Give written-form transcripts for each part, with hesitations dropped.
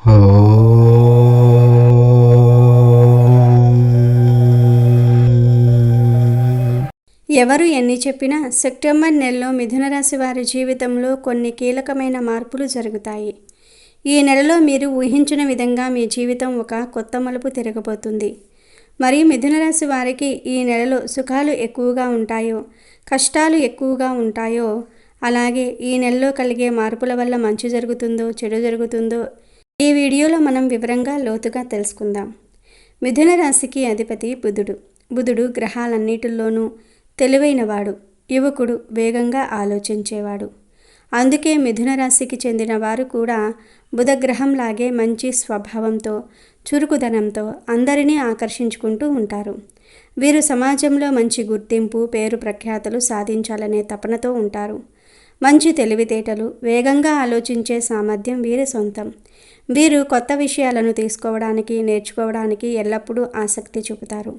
ఎవరు ఎన్ని చెప్పినా సెప్టెంబర్ నెలలో మిథున రాశి వారి జీవితంలో కొన్ని కీలకమైన మార్పులు జరుగుతాయి. ఈ నెలలో మీరు ఊహించిన విధంగా మీ జీవితం ఒక కొత్త మలుపు తిరగబోతుంది. మరి మిథున రాశి వారికి ఈ నెలలో సుఖాలు ఎక్కువగా ఉంటాయో, కష్టాలు ఎక్కువగా ఉంటాయో, అలాగే ఈ నెలలో కలిగే మార్పుల వల్ల మంచి జరుగుతుందో, చెడు జరుగుతుందో ఈ వీడియోలో మనం వివరంగా లోతుగా తెలుసుకుందాం. మిథున రాశికి అధిపతి బుధుడు. బుధుడు గ్రహాలన్నిటిలోనూ తెలివైనవాడు, యువకుడు, వేగంగా ఆలోచించేవాడు. అందుకే మిథున రాశికి చెందిన వారు కూడా బుధగ్రహంలాగే మంచి స్వభావంతో, చురుకుదనంతో అందరినీ ఆకర్షించుకుంటూ ఉంటారు. వీరు సమాజంలో మంచి గుర్తింపు, పేరు ప్రఖ్యాతలు సాధించాలనే తపనతో ఉంటారు. మంచి తెలివితేటలు, వేగంగా ఆలోచించే సామర్థ్యం వీరి సొంతం. వీరు కొత్త విషయాలను తీసుకోవడానికి, నేర్చుకోవడానికి ఎల్లప్పుడూ ఆసక్తి చూపుతారు.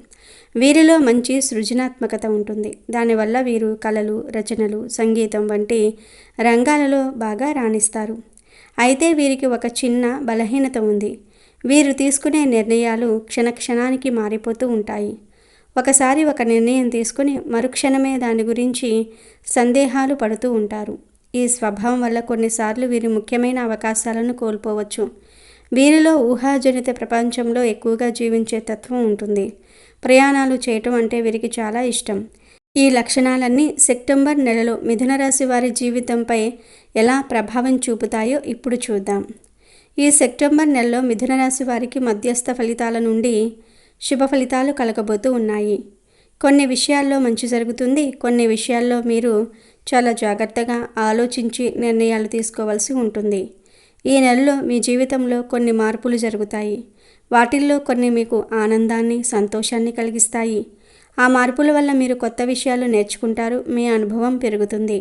వీరిలో మంచి సృజనాత్మకత ఉంటుంది. దానివల్ల వీరు కళలు, రచనలు, సంగీతం వంటి రంగాలలో బాగా రాణిస్తారు. అయితే వీరికి ఒక చిన్న బలహీనత ఉంది. వీరు తీసుకునే నిర్ణయాలు క్షణానికి మారిపోతూ ఉంటాయి. ఒకసారి ఒక నిర్ణయం తీసుకుని మరుక్షణమే దాని గురించి సందేహాలు పడుతూ ఉంటారు. ఈ స్వభావం వల్ల కొన్నిసార్లు వీరి ముఖ్యమైన అవకాశాలను కోల్పోవచ్చు. వీరిలో ఊహాజనిత ప్రపంచంలో ఎక్కువగా జీవించే తత్వం ఉంటుంది. ప్రయాణాలు చేయటం అంటే వీరికి చాలా ఇష్టం. ఈ లక్షణాలన్నీ సెప్టెంబర్ నెలలో మిథున రాశి వారి జీవితంపై ఎలా ప్రభావం చూపుతాయో ఇప్పుడు చూద్దాం. ఈ సెప్టెంబర్ నెలలో మిథున రాశి వారికి మధ్యస్థ ఫలితాల నుండి శుభ ఫలితాలు కలగబోతూ ఉన్నాయి. కొన్ని విషయాల్లో మంచి జరుగుతుంది. కొన్ని విషయాల్లో మీరు చాలా జాగ్రత్తగా ఆలోచించి నిర్ణయాలు తీసుకోవాల్సి ఉంటుంది. ఈ నెలలో మీ జీవితంలో కొన్ని మార్పులు జరుగుతాయి. వాటిల్లో కొన్ని మీకు ఆనందాన్ని, సంతోషాన్ని కలిగిస్తాయి. ఆ మార్పుల వల్ల మీరు కొత్త విషయాలు నేర్చుకుంటారు. మీ అనుభవం పెరుగుతుంది.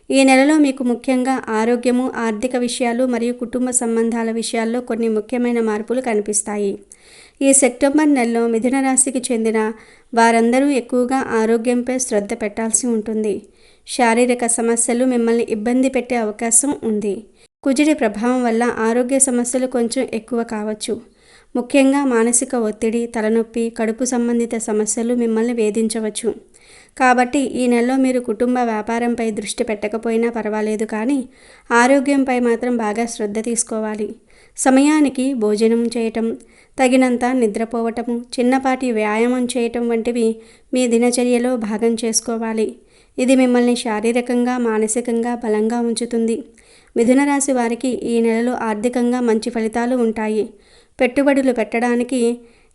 ఈ నెలలో మీకు ముఖ్యంగా ఆరోగ్యము, ఆర్థిక విషయాలు మరియు కుటుంబ సంబంధాల విషయాల్లో కొన్ని ముఖ్యమైన మార్పులు కనిపిస్తాయి. ఈ సెప్టెంబర్ నెలలో మిథున రాశికి చెందిన వారందరూ ఎక్కువగా ఆరోగ్యంపై శ్రద్ధ పెట్టాల్సి ఉంటుంది. శారీరక సమస్యలు మిమ్మల్ని ఇబ్బంది పెట్టే అవకాశం ఉంది. కుజుడి ప్రభావం వల్ల ఆరోగ్య సమస్యలు కొంచెం ఎక్కువ కావచ్చు. ముఖ్యంగా మానసిక ఒత్తిడి, తలనొప్పి, కడుపు సంబంధిత సమస్యలు మిమ్మల్ని వేధించవచ్చు. కాబట్టి ఈ నెలలో మీరు కుటుంబ వ్యాపారంపై దృష్టి పెట్టకపోయినా పర్వాలేదు, కానీ ఆరోగ్యంపై మాత్రం బాగా శ్రద్ధ తీసుకోవాలి. సమయానికి భోజనం చేయటం, తగినంత నిద్రపోవటము, చిన్నపాటి వ్యాయామం చేయటం వంటివి మీ దినచర్యలో భాగం చేసుకోవాలి. ఇది మిమ్మల్ని శారీరకంగా, మానసికంగా బలంగా ఉంచుతుంది. మిథున రాశి వారికి ఈ నెలలో ఆర్థికంగా మంచి ఫలితాలు ఉంటాయి. పెట్టుబడులు పెట్టడానికి,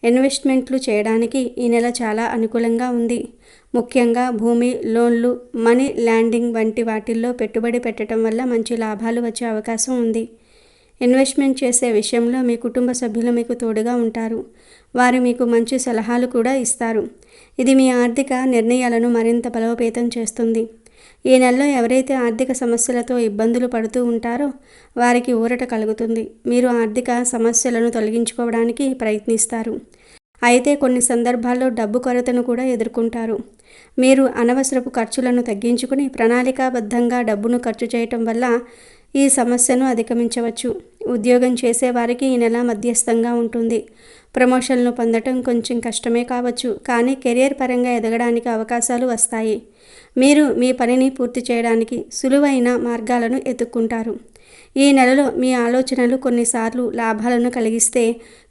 ఇన్వెస్ట్మెంట్లు చేయడానికి ఈ నెల చాలా అనుకూలంగా ఉంది. ముఖ్యంగా భూమి, లోన్లు, మనీ ల్యాండింగ్ వంటి వాటిల్లో పెట్టుబడి పెట్టడం వల్ల మంచి లాభాలు వచ్చే అవకాశం ఉంది. ఇన్వెస్ట్మెంట్ చేసే విషయంలో మీ కుటుంబ సభ్యులు మీకు తోడుగా ఉంటారు. వారు మీకు మంచి సలహాలు కూడా ఇస్తారు. ఇది మీ ఆర్థిక నిర్ణయాలను మరింత బలోపేతం చేస్తుంది. ఈ నెలలో ఎవరైతే ఆర్థిక సమస్యలతో ఇబ్బందులు పడుతూ ఉంటారో వారికి ఊరట కలుగుతుంది. మీరు ఆర్థిక సమస్యలను తొలగించుకోవడానికి ప్రయత్నిస్తారు. అయితే కొన్ని సందర్భాల్లో డబ్బు కొరతను కూడా ఎదుర్కొంటారు. మీరు అనవసరపు ఖర్చులను తగ్గించుకుని ప్రణాళికాబద్ధంగా డబ్బును ఖర్చు చేయటం వల్ల ఈ సమస్యను అధిగమించవచ్చు. ఉద్యోగం చేసేవారికి ఈ నెల మధ్యస్థంగా ఉంటుంది. ప్రమోషన్లు పొందటం కొంచెం కష్టమే కావచ్చు, కానీ కెరియర్ పరంగా ఎదగడానికి అవకాశాలు వస్తాయి. మీరు మీ పనిని పూర్తి చేయడానికి సులువైన మార్గాలను ఎత్తుక్కుంటారు. ఈ నెలలో మీ ఆలోచనలు కొన్నిసార్లు లాభాలను కలిగిస్తే,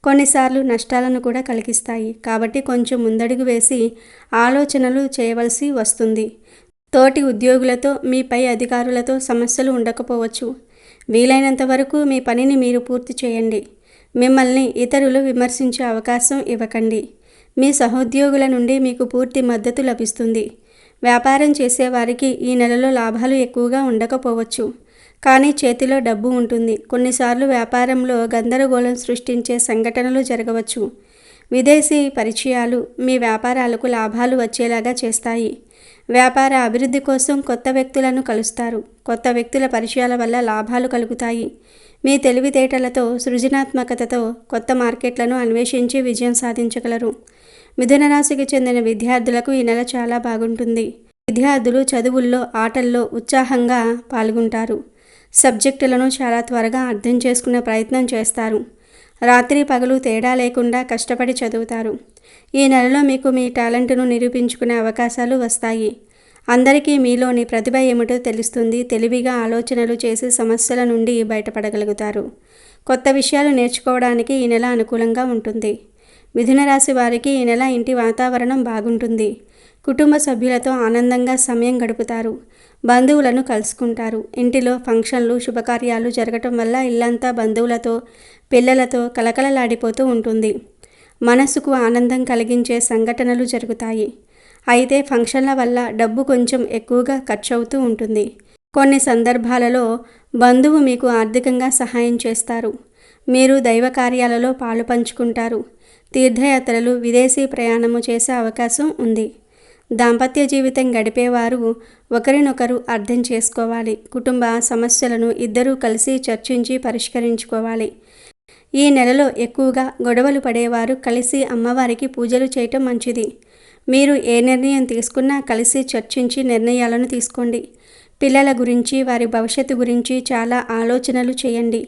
కొన్నిసార్లు నష్టాలను కూడా కలిగిస్తాయి. కాబట్టి కొంచెం ముందడుగు వేసి ఆలోచనలు చేయవలసి వస్తుంది. తోటి ఉద్యోగులతో, మీ పై అధికారులతో సమస్యలు ఉండకపోవచ్చు. వీలైనంత వరకు మీ పనిని మీరు పూర్తి చేయండి. మిమ్మల్ని ఇతరులు విమర్శించే అవకాశం ఇవ్వకండి. మీ సహోద్యోగుల నుండి మీకు పూర్తి మద్దతు లభిస్తుంది. వ్యాపారం చేసేవారికి ఈ నెలలో లాభాలు ఎక్కువగా ఉండకపోవచ్చు, కానీ చేతిలో డబ్బు ఉంటుంది. కొన్నిసార్లు వ్యాపారంలో గందరగోళం సృష్టించే సంఘటనలు జరగవచ్చు. విదేశీ పరిచయాలు మీ వ్యాపారాలకు లాభాలు వచ్చేలాగా చేస్తాయి. వ్యాపార అభివృద్ధి కోసం కొత్త వ్యక్తులను కలుస్తారు. కొత్త వ్యక్తుల పరిచయాల వల్ల లాభాలు కలుగుతాయి. మీ తెలివితేటలతో, సృజనాత్మకతతో కొత్త మార్కెట్లను అన్వేషించి విజయం సాధించగలరు. మిథున రాశికి చెందిన విద్యార్థులకు ఈ నెల చాలా బాగుంటుంది. విద్యార్థులు చదువుల్లో, ఆటల్లో ఉత్సాహంగా పాల్గొంటారు. సబ్జెక్టులను చాలా త్వరగా అర్థం చేసుకునే ప్రయత్నం చేస్తారు. రాత్రి పగలు తేడా లేకుండా కష్టపడి చదువుతారు. ఈ నెలలో మీకు మీ టాలెంట్ను నిరూపించుకునే అవకాశాలు వస్తాయి. అందరికీ మీలోని ప్రతిభ ఏమిటో తెలుస్తుంది. తెలివిగా ఆలోచనలు చేసి సమస్యల నుండి బయటపడగలుగుతారు. కొత్త విషయాలు నేర్చుకోవడానికి ఈ నెల అనుకూలంగా ఉంటుంది. మిథున రాశి వారికి ఈ నెల ఇంటి వాతావరణం బాగుంటుంది. కుటుంబ సభ్యులతో ఆనందంగా సమయం గడుపుతారు. బంధువులను కలుసుకుంటారు. ఇంటిలో ఫంక్షన్లు, శుభకార్యాలు జరగటం వల్ల ఇల్లంతా బంధువులతో, పిల్లలతో కలకలలాడిపోతూ ఉంటుంది. మనసుకు ఆనందం కలిగించే సంఘటనలు జరుగుతాయి. అయితే ఫంక్షన్ల వల్ల డబ్బు కొంచెం ఎక్కువగా ఖర్చవుతూ ఉంటుంది. కొన్ని సందర్భాలలో బంధువు మీకు ఆర్థికంగా సహాయం చేస్తారు. మీరు దైవ కార్యాలలో పాలు పంచుకుంటారు. తీర్థయాత్రలు, విదేశీ ప్రయాణము చేసే అవకాశం ఉంది. దాంపత్య జీవితం గడిపేవారు ఒకరినొకరు అర్థం చేసుకోవాలి. కుటుంబ సమస్యలను ఇద్దరూ కలిసి చర్చించి పరిష్కరించుకోవాలి. ఈ నెలలో ఎక్కువగా గొడవలు పడేవారు కలిసి అమ్మవారికి పూజలు చేయటం మంచిది. మీరు ఏ నిర్ణయం తీసుకున్నా కలిసి చర్చించి నిర్ణయాలను తీసుకోండి. పిల్లల గురించి, వారి భవిష్యత్తు గురించి చాలా ఆలోచనలు చేయండి.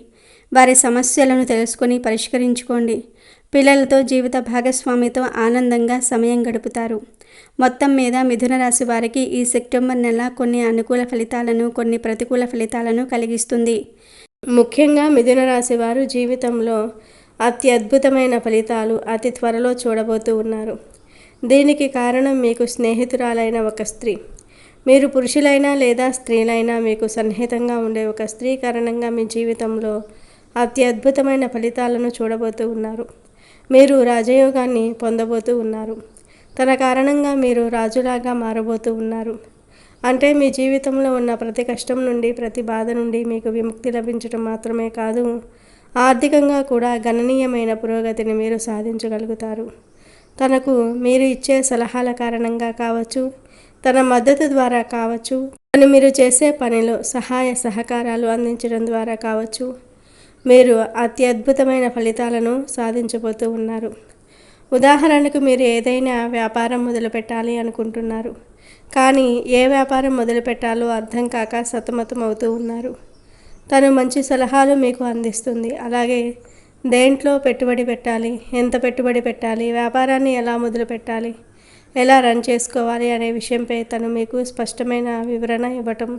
వారి సమస్యలను తెలుసుకొని పరిష్కరించుకోండి. పిల్లలతో, జీవిత భాగస్వామితో ఆనందంగా సమయం గడుపుతారు. మొత్తం మీద మిథున రాశి వారికి ఈ సెప్టెంబర్ నెల కొన్ని అనుకూల ఫలితాలను, కొన్ని ప్రతికూల ఫలితాలను కలిగిస్తుంది. ముఖ్యంగా మిథున రాశి వారు జీవితంలో అత్యద్భుతమైన ఫలితాలు అతి త్వరలో చూడబోతూ ఉన్నారు. దీనికి కారణం మీకు స్నేహితురాలైన ఒక స్త్రీ. మీరు పురుషులైనా లేదా స్త్రీలైనా మీకు సన్నిహితంగా ఉండే ఒక స్త్రీ కారణంగా మీ జీవితంలో అత్యద్భుతమైన ఫలితాలను చూడబోతూ ఉన్నారు. మీరు రాజయోగాన్ని పొందబోతూ ఉన్నారు. తన కారణంగా మీరు రాజులాగా మారబోతూ ఉన్నారు. అంటే మీ జీవితంలో ఉన్న ప్రతి కష్టం నుండి, ప్రతి బాధ నుండి మీకు విముక్తి లభించడం మాత్రమే కాదు, ఆర్థికంగా కూడా గణనీయమైన పురోగతిని మీరు సాధించగలుగుతారు. తనకు మీరు ఇచ్చే సలహాల కారణంగా కావచ్చు, తన మద్దతు ద్వారా కావచ్చు, తను మీరు చేసే పనిలో సహాయ సహకారాలు అందించడం ద్వారా కావచ్చు, మీరు అత్యద్భుతమైన ఫలితాలను సాధించబోతూ ఉన్నారు. ఉదాహరణకు మీరు ఏదైనా వ్యాపారం మొదలుపెట్టాలి అనుకుంటున్నారు. కానీ ఏ వ్యాపారం మొదలుపెట్టాలో అర్థం కాక సతమతం అవుతూ ఉన్నారు. తను మంచి సలహాలు మీకు అందిస్తుంది. అలాగే దేంట్లో పెట్టుబడి పెట్టాలి, ఎంత పెట్టుబడి పెట్టాలి, వ్యాపారాన్ని ఎలా మొదలు పెట్టాలి, ఎలా రన్ చేసుకోవాలి అనే విషయంపై తను మీకు స్పష్టమైన వివరణ ఇవ్వటం,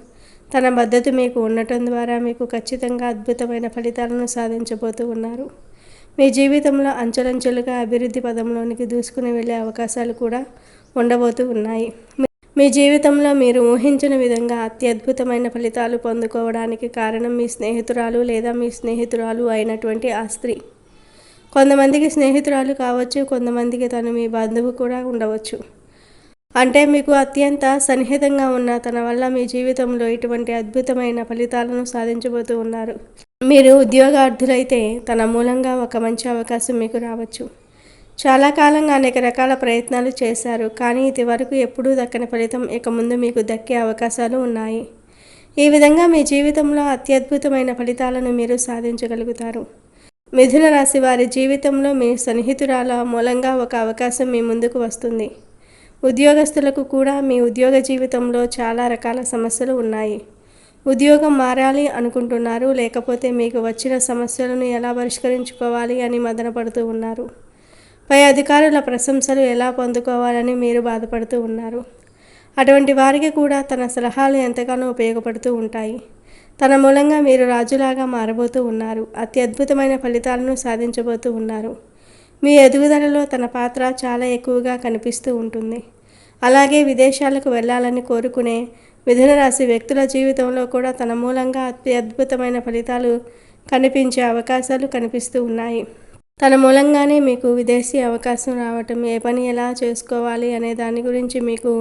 తన మద్దతు మీకు ఉండటం ద్వారా మీకు ఖచ్చితంగా అద్భుతమైన ఫలితాలను సాధించబోతూ ఉన్నారు. మీ జీవితంలో అంచెలంచెలుగా అభివృద్ధి పదంలోనికి దూసుకుని వెళ్ళే అవకాశాలు కూడా ఉండబోతూ ఉన్నాయి. మీ జీవితంలో మీరు ఊహించిన విధంగా అత్యద్భుతమైన ఫలితాలు పొందుకోవడానికి కారణం మీ స్నేహితురాలు లేదా మీ స్నేహితురాలు అయినటువంటి ఆ స్త్రీ. కొంతమందికి స్నేహితురాలు కావచ్చు, కొంతమందికి తను మీ బంధువు కూడా ఉండవచ్చు. అంటే మీకు అత్యంత సన్నిహితంగా ఉన్న తన వల్ల మీ జీవితంలో ఇటువంటి అద్భుతమైన ఫలితాలను సాధించబోతూ ఉన్నారు. మీరు ఉద్యోగార్థులైతే తన మూలంగా ఒక మంచి అవకాశం మీకు రావచ్చు. చాలా కాలంగా అనేక రకాల ప్రయత్నాలు చేశారు, కానీ ఇదివరకు ఎప్పుడూ దక్కని ఫలితం ఇక ముందు మీకు దక్కే అవకాశాలు ఉన్నాయి. ఈ విధంగా మీ జీవితంలో అత్యద్భుతమైన ఫలితాలను మీరు సాధించగలుగుతారు. మిథున రాశి వారి జీవితంలో మీ సన్నిహితురాల మూలంగా ఒక అవకాశం మీ ముందుకు వస్తుంది. ఉద్యోగస్తులకు కూడా మీ ఉద్యోగ జీవితంలో చాలా రకాల సమస్యలు ఉన్నాయి. ఉద్యోగం మారాలి అనుకుంటున్నారు, లేకపోతే మీకు వచ్చిన సమస్యలను ఎలా పరిష్కరించుకోవాలి అని మదనపడుతూ ఉన్నారు. పై అధికారుల ప్రశంసలు ఎలా పొందుకోవాలని మీరు బాధపడుతూ ఉన్నారు. అటువంటి వారికి కూడా తన సలహాలు ఎంతగానో ఉపయోగపడుతూ ఉంటాయి. తన మూలంగా మీరు రాజులాగా మారబోతూ ఉన్నారు. అత్యద్భుతమైన ఫలితాలను సాధించబోతూ ఉన్నారు. మీ ఎదుగుదలలో తన పాత్ర చాలా ఎక్కువగా కనిపిస్తూ ఉంటుంది. అలాగే విదేశాలకు వెళ్ళాలని కోరుకునే మిథున రాశి వ్యక్తుల జీవితంలో కూడా తన మూలంగా అత్యద్భుతమైన ఫలితాలు కనిపించే అవకాశాలు కనిపిస్తూ ఉన్నాయి. తన మూలంగానే మీకు విదేశీ అవకాశం రావటం, ఏ పని ఎలా చేసుకోవాలి అనే దాని గురించి మీకు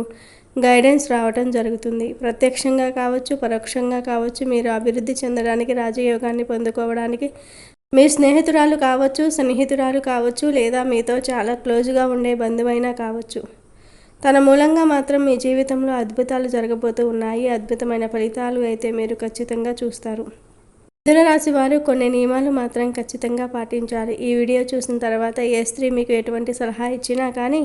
గైడెన్స్ రావటం జరుగుతుంది. ప్రత్యక్షంగా కావచ్చు, పరోక్షంగా కావచ్చు, మీరు అభివృద్ధి చెందడానికి, రాజయోగాన్ని పొందుకోవడానికి మీ స్నేహితురాలు కావచ్చు, సన్నిహితురాలు కావచ్చు, లేదా మీతో చాలా క్లోజ్గా ఉండే బంధువైనా కావచ్చు. తన మూలంగా మాత్రం మీ జీవితంలో అద్భుతాలు జరగబోతూ ఉన్నాయి. అద్భుతమైన ఫలితాలు అయితే మీరు ఖచ్చితంగా చూస్తారు. మిథున రాశి వారు కొన్ని నియమాలు మాత్రం ఖచ్చితంగా పాటించాలి. ఈ వీడియో చూసిన తర్వాత ఏ స్త్రీ మీకు ఎటువంటి సలహా ఇచ్చినా కానీ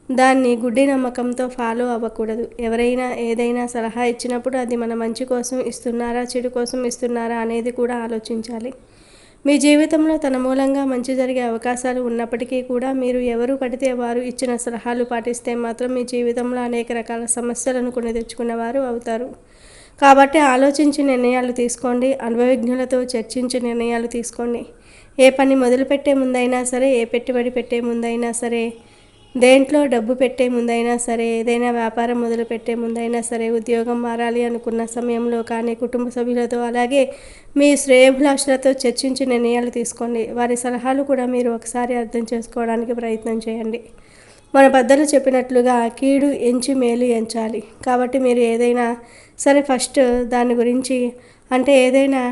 దాన్ని గుడ్డి నమ్మకంతో ఫాలో అవ్వకూడదు. ఎవరైనా ఏదైనా సలహా ఇచ్చినప్పుడు అది మన మంచి కోసం ఇస్తున్నారా, చెడు కోసం ఇస్తున్నారా అనేది కూడా ఆలోచించాలి. మీ జీవితంలో తన మూలంగా మంచి జరిగే అవకాశాలు ఉన్నప్పటికీ కూడా మీరు ఎవరు పడితే వారు ఇచ్చిన సలహాలు పాటిస్తే మాత్రం మీ జీవితంలో అనేక రకాల సమస్యలను కొని తెచ్చుకున్నవారు అవుతారు. కాబట్టి ఆలోచించి నిర్ణయాలు తీసుకోండి. అనుభవజ్ఞులతో చర్చించి నిర్ణయాలు తీసుకోండి. ఏ పని మొదలుపెట్టే ముందైనా సరే, ఏ పెట్టుబడి పెట్టే ముందైనా సరే, దేంట్లో డబ్బు పెట్టే ముందైనా సరే, ఏదైనా వ్యాపారం మొదలు పెట్టే ముందైనా సరే, ఉద్యోగం మారాలి అనుకున్న సమయంలో కానీ, కుటుంబ సభ్యులతో అలాగే మీ శ్రేయోభిలాషులతో చర్చించి నిర్ణయాలు తీసుకోండి. వారి సలహాలు కూడా మీరు ఒకసారి అర్థం చేసుకోవడానికి ప్రయత్నం చేయండి. మన పెద్దలు చెప్పినట్లుగా కీడు ఎంచి మేలు ఎంచాలి. కాబట్టి మీరు ఏదైనా సరే ఫస్ట్ దాని గురించి ఏదైనా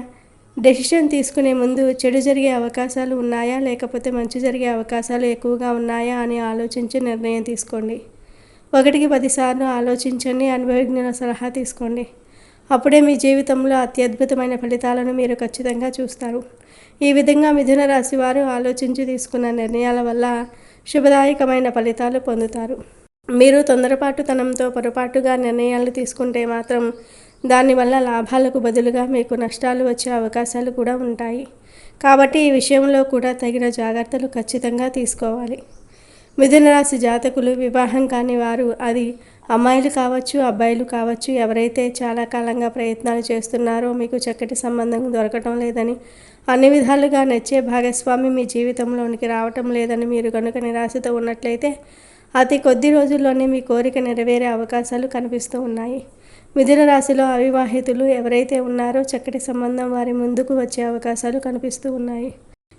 డెసిషన్ తీసుకునే ముందు చెడు జరిగే అవకాశాలు ఉన్నాయా, లేకపోతే మంచి జరిగే అవకాశాలు ఎక్కువగా ఉన్నాయా అని ఆలోచించి నిర్ణయం తీసుకోండి. 1కి 10 సార్లు ఆలోచించండి. అనుభవజ్ఞుల సలహా తీసుకోండి. అప్పుడే మీ జీవితంలో అత్యద్భుతమైన ఫలితాలను మీరు ఖచ్చితంగా చూస్తారు. ఈ విధంగా మిథున రాశి వారు ఆలోచించి తీసుకున్న నిర్ణయాల వల్ల శుభదాయకమైన ఫలితాలు పొందుతారు. మీరు తొందరపాటుతనంతో పొరపాటుగా నిర్ణయాలు తీసుకుంటే మాత్రం దానివల్ల లాభాలకు బదులుగా మీకు నష్టాలు వచ్చే అవకాశాలు కూడా ఉంటాయి. కాబట్టి ఈ విషయంలో కూడా తగిన జాగ్రత్తలు ఖచ్చితంగా తీసుకోవాలి. మిథున రాశి జాతకులు వివాహం కాని వారు, అది అమ్మాయిలు కావచ్చు, అబ్బాయిలు కావచ్చు, ఎవరైతే చాలా కాలంగా ప్రయత్నాలు చేస్తున్నారో మీకు చక్కటి సంబంధం దొరకటం లేదని, అన్ని విధాలుగా నచ్చే భాగస్వామి మీ జీవితంలోనికి రావటం లేదని మీరు కనుక నిరాశతో ఉన్నట్లయితే అతి కొద్ది రోజుల్లోనే మీ కోరిక నెరవేరే అవకాశాలు కనిపిస్తూ ఉన్నాయి. మిథున రాశిలో అవివాహితులు ఎవరైతే ఉన్నారో చక్కటి సంబంధం వారి ముందుకు వచ్చే అవకాశాలు కనిపిస్తూ ఉన్నాయి.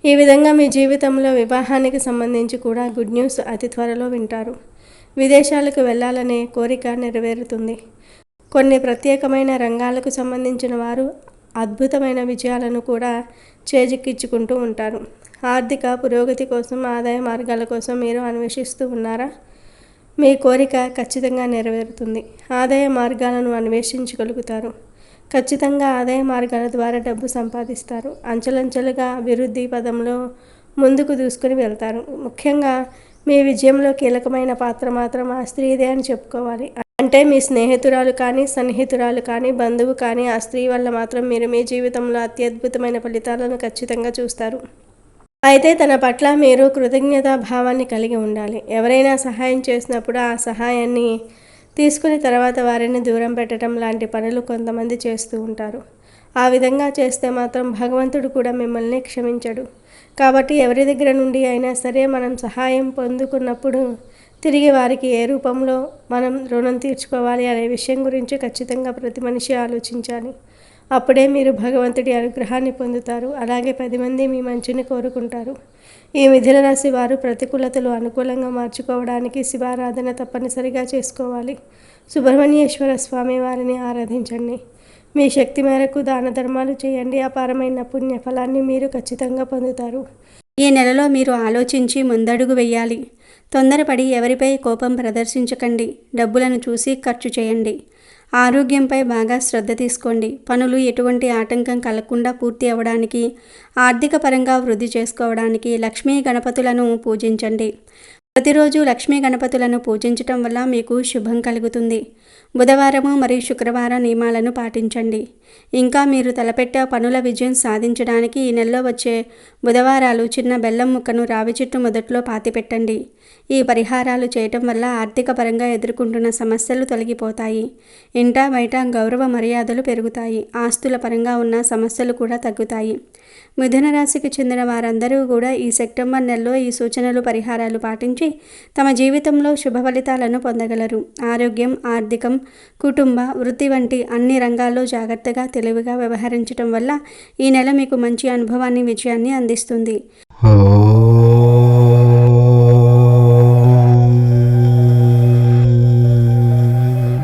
ఈ విధంగా మీ జీవితంలో వివాహానికి సంబంధించి కూడా గుడ్ న్యూస్ అతి త్వరలో వింటారు. విదేశాలకు వెళ్ళాలనే కోరిక నెరవేరుతుంది. కొన్ని ప్రత్యేకమైన రంగాలకు సంబంధించిన వారు అద్భుతమైన విజయాలను కూడా చేజిక్కించుకుంటూ ఉంటారు. ఆర్థిక పురోగతి కోసం, ఆదాయ మార్గాల కోసం మీరు అన్వేషిస్తూ ఉన్నారా? మీ కోరిక ఖచ్చితంగా నెరవేరుతుంది. ఆదాయ మార్గాలను అన్వేషించగలుగుతారు. ఖచ్చితంగా ఆదాయ మార్గాల ద్వారా డబ్బు సంపాదిస్తారు. అంచెలంచెలుగా అభివృద్ధి పదంలో ముందుకు దూసుకుని వెళ్తారు. ముఖ్యంగా మీ విజయంలో కీలకమైన పాత్ర మాత్రం ఆ స్త్రీదే అని చెప్పుకోవాలి. అంటే మీ స్నేహితురాలు కానీ, సన్నిహితురాలు కానీ, బంధువు కానీ, ఆ స్త్రీ వల్ల మాత్రం మీరు మీ జీవితంలో అత్యద్భుతమైన ఫలితాలను ఖచ్చితంగా చూస్తారు. అయితే తన పట్ల మీరు కృతజ్ఞతా భావాన్ని కలిగి ఉండాలి. ఎవరైనా సహాయం చేసినప్పుడు ఆ సహాయాన్ని తీసుకుని తర్వాత వారిని దూరం పెట్టడం లాంటి పనులు కొంతమంది చేస్తూ ఉంటారు. ఆ విధంగా చేస్తే మాత్రం భగవంతుడు కూడా మిమ్మల్ని క్షమించడు. కాబట్టి ఎవరి దగ్గర నుండి అయినా సరే మనం సహాయం పొందుకున్నప్పుడు తిరిగి వారికి ఏ రూపంలో మనం రుణం తీర్చుకోవాలి అనే విషయం గురించి ఖచ్చితంగా ప్రతి మనిషి ఆలోచించాలి. అప్పుడే మీరు భగవంతుడి అనుగ్రహాన్ని పొందుతారు. అలాగే 10 మంది మీ మంచిని కోరుకుంటారు. ఈ మిథున రాశి వారు ప్రతికూలతలు అనుకూలంగా మార్చుకోవడానికి శివారాధన తప్పనిసరిగా చేసుకోవాలి. సుబ్రహ్మణ్యేశ్వర స్వామి వారిని ఆరాధించండి. మీ శక్తి మేరకు దాన ధర్మాలు చేయండి. అపారమైన పుణ్య ఫలాన్ని మీరు ఖచ్చితంగా పొందుతారు. ఈ నెలలో మీరు ఆలోచించి ముందడుగు వెయ్యాలి. తొందరపడి ఎవరిపై కోపం ప్రదర్శించకండి. డబ్బులను చూసి ఖర్చు చేయండి. ఆరోగ్యంపై బాగా శ్రద్ధ తీసుకోండి. పనులు ఎటువంటి ఆటంకం కలగకుండా పూర్తి అవ్వడానికి, ఆర్థిక పరంగా వృద్ధి చేసుకోవడానికి లక్ష్మీ గణపతులను పూజించండి. ప్రతిరోజు లక్ష్మీ గణపతులను పూజించటం వల్ల మీకు శుభం కలుగుతుంది. బుధవారము మరియు శుక్రవారం నియమాలను పాటించండి. ఇంకా మీరు తలపెట్టే పనుల విజయం సాధించడానికి ఈ నెలలో వచ్చే బుధవారాలు చిన్న బెల్లం ముక్కను రావి చెట్టు మొదట్లో పాతిపెట్టండి. ఈ పరిహారాలు చేయటం వల్ల ఆర్థిక పరంగా ఎదుర్కొంటున్న సమస్యలు తొలగిపోతాయి. ఇంట బయట గౌరవ మర్యాదలు పెరుగుతాయి. ఆస్తుల పరంగా ఉన్న సమస్యలు కూడా తగ్గుతాయి. మిథున రాశికి చెందిన వారందరూ కూడా ఈ సెప్టెంబర్ నెలలో ఈ సూచనలు, పరిహారాలు పాటించి తమ జీవితంలో శుభ ఫలితాలను పొందగలరు. ఆరోగ్యం, ఆర్థికం, కుటుంబ, వృత్తి వంటి అన్ని రంగాల్లో జాగ్రత్తగా, తెలివిగా వ్యవహరించడం వల్ల ఈ నెల మీకు మంచి అనుభవాన్ని, విజయాన్ని అందిస్తుంది.